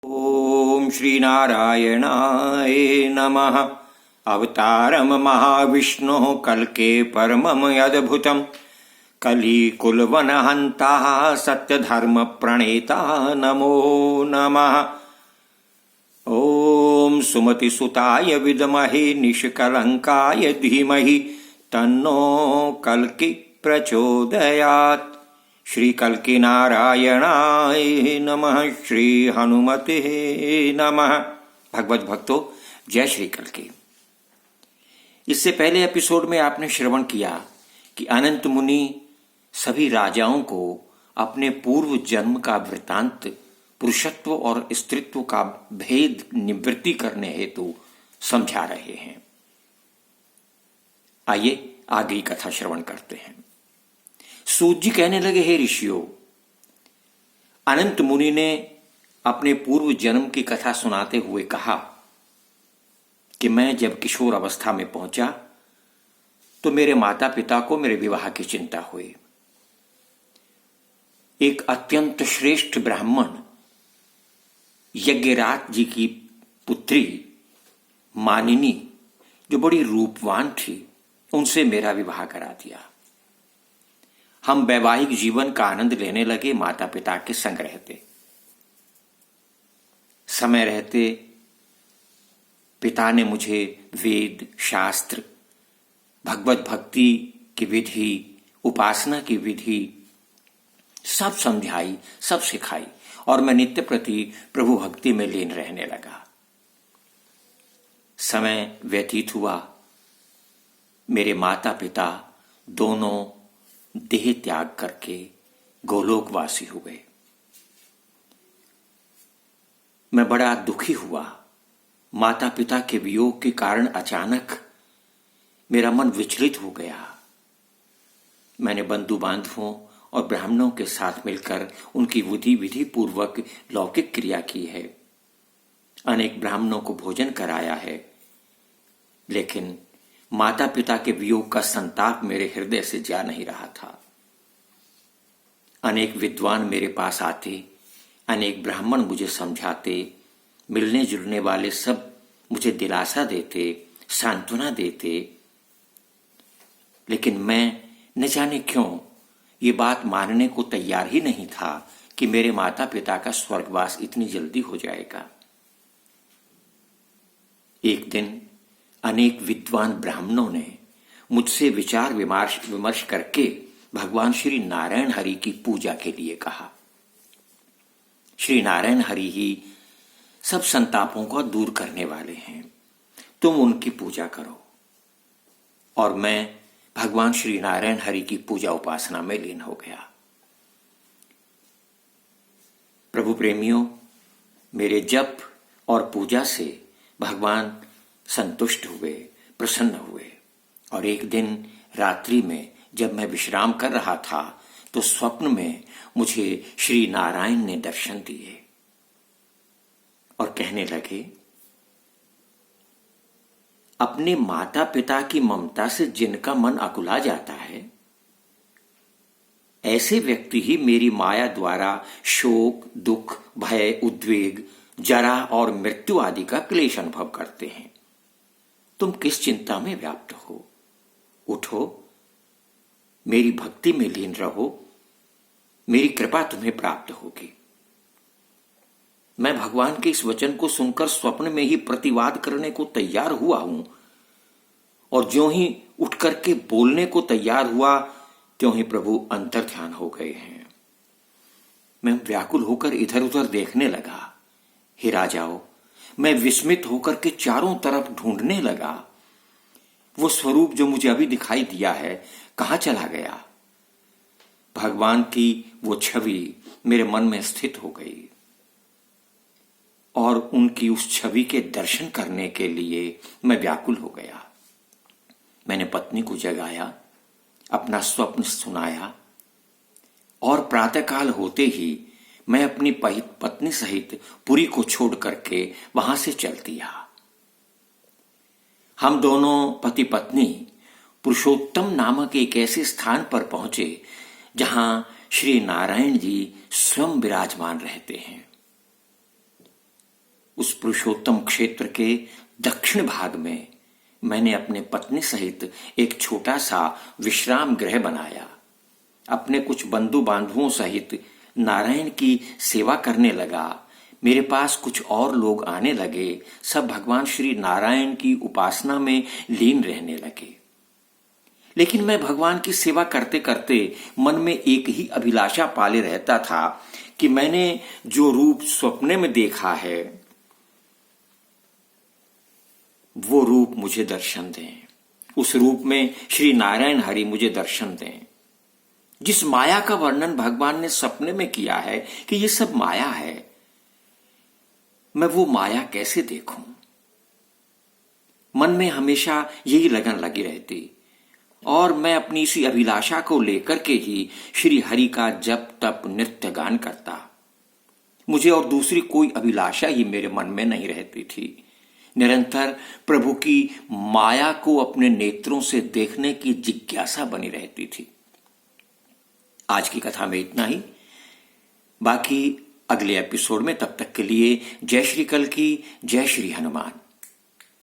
ओम श्री नारायणाय नमः। अवतारम महाविष्णु कल्के परमम अद्भुतम कलिकुलवनहंता सत्यधर्म प्रणेता नमो नमः। ओम सुमति सुताय विद्महे निष्कलंकाय धीमहि तन्नो कल्कि प्रचोदयात्। श्री कल्कि नारायणाय नमः। श्री हनुमते नमः। भगवत भक्तों, जय श्री कल्कि। इससे पहले एपिसोड में आपने श्रवण किया कि अनंत मुनि सभी राजाओं को अपने पूर्व जन्म का वृतांत, पुरुषत्व और स्त्रीत्व का भेद निवृत्ति करने हेतु समझा रहे हैं। आइए आगे की कथा श्रवण करते हैं। सूत जी कहने लगे, हे ऋषियों, अनंत मुनि ने अपने पूर्व जन्म की कथा सुनाते हुए कहा कि मैं जब किशोर अवस्था में पहुंचा तो मेरे माता पिता को मेरे विवाह की चिंता हुई। एक अत्यंत श्रेष्ठ ब्राह्मण यज्ञराज जी की पुत्री मानिनी, जो बड़ी रूपवान थी, उनसे मेरा विवाह करा दिया। हम वैवाहिक जीवन का आनंद लेने लगे, माता पिता के संग रहते। समय रहते पिता ने मुझे वेद, शास्त्र, भगवत भक्ति की विधि, उपासना की विधि सब समझाई, सब सिखाई और मैं नित्य प्रति प्रभु भक्ति में लीन रहने लगा। समय व्यतीत हुआ, मेरे माता पिता दोनों देह त्याग करके गोलोकवासी हुए। मैं बड़ा दुखी हुआ। माता पिता के वियोग के कारण अचानक मेरा मन विचलित हो गया। मैंने बंधु बांधवों और ब्राह्मणों के साथ मिलकर उनकी विधि पूर्वक लौकिक क्रिया की है। अनेक ब्राह्मणों को भोजन कराया है, लेकिन माता पिता के वियोग का संताप मेरे हृदय से जा नहीं रहा था। अनेक विद्वान मेरे पास आते, अनेक ब्राह्मण मुझे समझाते, मिलने जुलने वाले सब मुझे दिलासा देते, सांत्वना देते, लेकिन मैं न जाने क्यों ये बात मानने को तैयार ही नहीं था कि मेरे माता पिता का स्वर्गवास इतनी जल्दी हो जाएगा। एक दिन अनेक विद्वान ब्राह्मणों ने मुझसे विचार विमर्श करके भगवान श्री नारायण हरि की पूजा के लिए कहा। श्री नारायण हरि ही सब संतापों को दूर करने वाले हैं, तुम उनकी पूजा करो। और मैं भगवान श्री नारायण हरि की पूजा उपासना में लीन हो गया। प्रभु प्रेमियों, मेरे जप और पूजा से भगवान संतुष्ट हुए, प्रसन्न हुए। और एक दिन रात्रि में जब मैं विश्राम कर रहा था तो स्वप्न में मुझे श्री नारायण ने दर्शन दिए और कहने लगे, अपने माता पिता की ममता से जिनका मन अकुला जाता है, ऐसे व्यक्ति ही मेरी माया द्वारा शोक, दुख, भय, उद्वेग, जरा और मृत्यु आदि का क्लेश अनुभव करते हैं। तुम किस चिंता में व्याप्त हो? उठो, मेरी भक्ति में लीन रहो, मेरी कृपा तुम्हें प्राप्त होगी। मैं भगवान के इस वचन को सुनकर स्वप्न में ही प्रतिवाद करने को तैयार हुआ हूं, और ज्यों ही उठ करके बोलने को तैयार हुआ त्यों ही प्रभु अंतर ध्यान हो गए हैं। मैं व्याकुल होकर इधर उधर देखने लगा। हे राजाओं, मैं विस्मित होकर के चारों तरफ ढूंढने लगा। वो स्वरूप जो मुझे अभी दिखाई दिया है कहां चला गया? भगवान की वो छवि मेरे मन में स्थित हो गई और उनकी उस छवि के दर्शन करने के लिए मैं व्याकुल हो गया। मैंने पत्नी को जगाया, अपना स्वप्न सुनाया और प्रातःकाल होते ही मैं अपनी पत्नी सहित पुरी को छोड़ करके वहां से चल दिया। हम दोनों पति पत्नी पुरुषोत्तम नामक एक ऐसे स्थान पर पहुंचे जहां श्री नारायण जी स्वयं विराजमान रहते हैं। उस पुरुषोत्तम क्षेत्र के दक्षिण भाग में मैंने अपने पत्नी सहित एक छोटा सा विश्राम गृह बनाया। अपने कुछ बंधु बांधवों सहित नारायण की सेवा करने लगा। मेरे पास कुछ और लोग आने लगे। सब भगवान श्री नारायण की उपासना में लीन रहने लगे। लेकिन मैं भगवान की सेवा करते करते मन में एक ही अभिलाषा पाले रहता था कि मैंने जो रूप स्वप्ने में देखा है वो रूप मुझे दर्शन दें। उस रूप में श्री नारायण हरि मुझे दर्शन दें। जिस माया का वर्णन भगवान ने सपने में किया है कि ये सब माया है, मैं वो माया कैसे देखूं? मन में हमेशा यही लगन लगी रहती और मैं अपनी इसी अभिलाषा को लेकर के ही श्री हरि का जप तप नृत्य गान करता। मुझे और दूसरी कोई अभिलाषा ही मेरे मन में नहीं रहती थी। निरंतर प्रभु की माया को अपने नेत्रों से देखने की जिज्ञासा बनी रहती थी। आज की कथा में इतना ही। बाकी अगले एपिसोड में, तब तक के लिए जय श्री कल्की, जय श्री हनुमान।